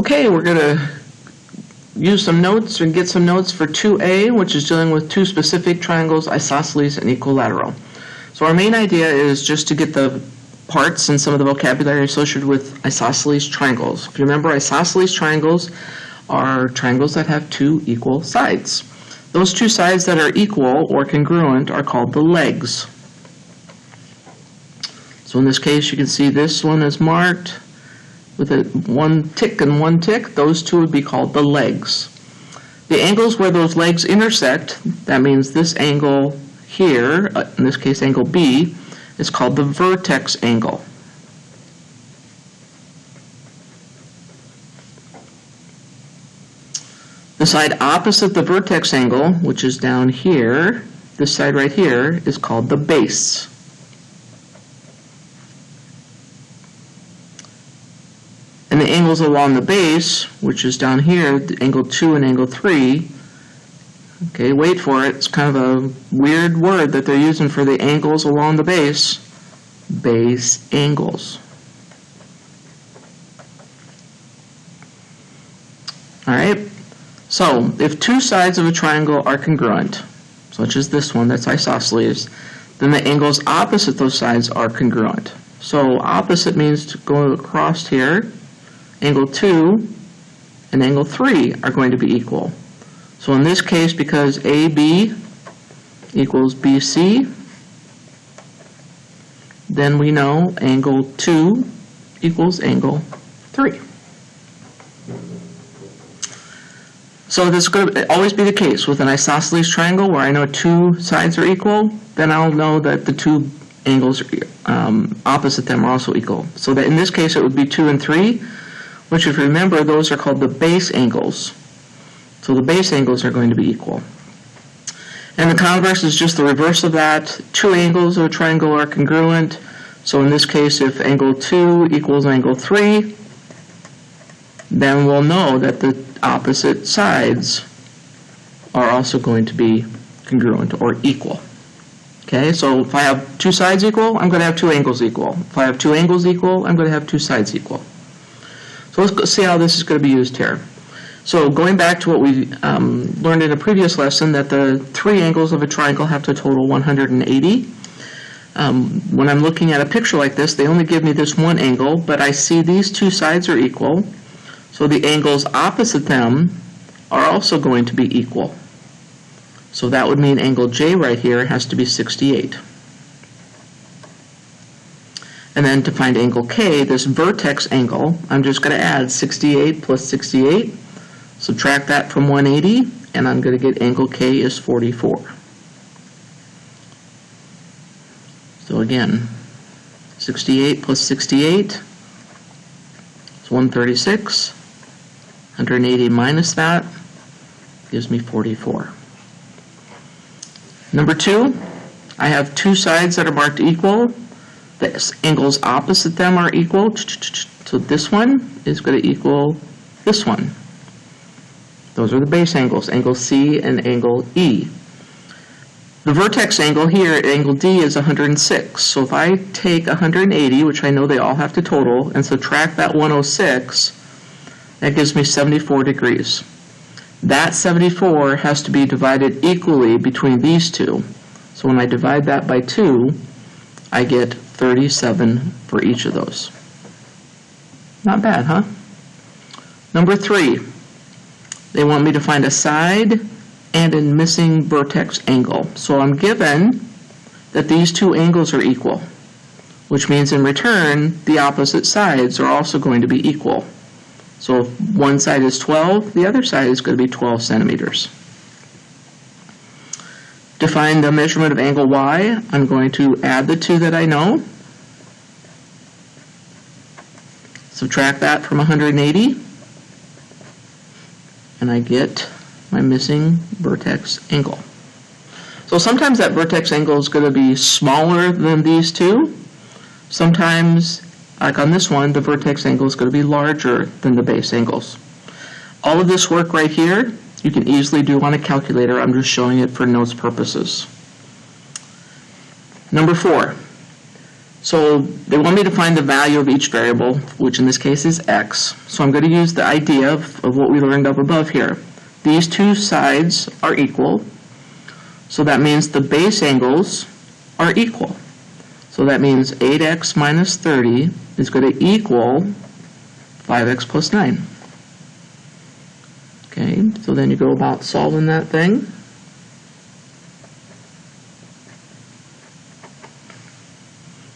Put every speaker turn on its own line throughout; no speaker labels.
Okay, we're going to use some notes and get some notes for 2A, which is dealing with two specific triangles, isosceles and equilateral. So our main idea is just to get the parts and some of the vocabulary associated with isosceles triangles. If you remember, isosceles triangles are triangles that have two equal sides. Those two sides that are equal or congruent are called the legs. So in this case, you can see this one is marked with a one tick and one tick. Those two would be called the legs. The angles where those legs intersect, that means this angle here, in this case angle B, is called the vertex angle. The side opposite the vertex angle, which is down here, this side right here, is called the base. And the angles along the base, which is down here, angle 2 and angle 3, okay, wait for it, it's kind of a weird word that they're using for the angles along the base angles. Alright, so if two sides of a triangle are congruent, such as this one that's isosceles, then the angles opposite those sides are congruent. So opposite means to go across here. Angle 2 and angle 3 are going to be equal. So in this case, because AB equals BC, then we know angle 2 equals angle 3. So this is going to always be the case with an isosceles triangle where I know two sides are equal, then I'll know that the two angles opposite them are also equal. So that in this case it would be 2 and 3, which if you remember, those are called the base angles. So the base angles are going to be equal. And the converse is just the reverse of that. Two angles of a triangle are congruent. So in this case, if angle 2 equals angle 3, then we'll know that the opposite sides are also going to be congruent or equal. Okay, so if I have two sides equal, I'm going to have two angles equal. If I have two angles equal, I'm going to have two sides equal. So let's see how this is going to be used here. So going back to what we learned in a previous lesson, that the three angles of a triangle have to total 180. When I'm looking at a picture like this, they only give me this one angle, but I see these two sides are equal. So the angles opposite them are also going to be equal. So that would mean angle J right here has to be 68. And then to find angle K, this vertex angle, I'm just going to add 68 plus 68, subtract that from 180, and I'm going to get angle K is 44. So again, 68 plus 68 is 136. 180 minus that gives me 44. Number 2, I have two sides that are marked equal. The angles opposite them are equal, so this one is going to equal this one. Those are the base angles, angle C and angle E. The vertex angle here at angle D is 106, so if I take 180, which I know they all have to total, and subtract that 106, that gives me 74 degrees. That 74 has to be divided equally between these two. So when I divide that by 2, I get 37 for each of those. Not bad, huh? Number 3, they want me to find a side and a missing vertex angle. So I'm given that these two angles are equal, which means in return, the opposite sides are also going to be equal. So if one side is 12, the other side is going to be 12 centimeters. To find the measurement of angle Y, I'm going to add the two that I know, subtract that from 180, and I get my missing vertex angle. So sometimes that vertex angle is going to be smaller than these two. Sometimes, like on this one, the vertex angle is going to be larger than the base angles. All of this work right here, you can easily do on a calculator. I'm just showing it for notes purposes. Number 4, So they want me to find the value of each variable, which in this case is x. So I'm going to use the idea of what we learned up above here. These two sides are equal, so that means the base angles are equal. So that means 8x minus 30 is going to equal 5x plus 9. Okay, so then you go about solving that thing.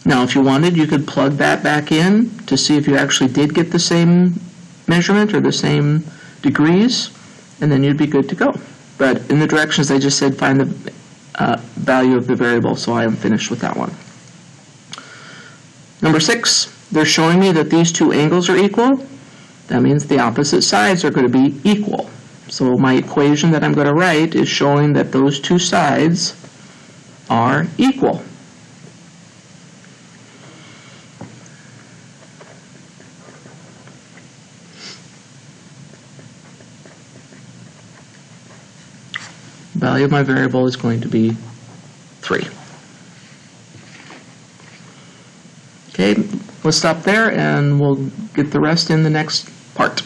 Now, if you wanted, you could plug that back in to see if you actually did get the same measurement or the same degrees, and then you'd be good to go. But in the directions I just said, find the value of the variable, so I am finished with that one. Number 6, they're showing me that these two angles are equal. That means the opposite sides are going to be equal. So my equation that I'm going to write is showing that those two sides are equal. Value of my variable is going to be 3. Okay, let's stop there and we'll get the rest in the next part.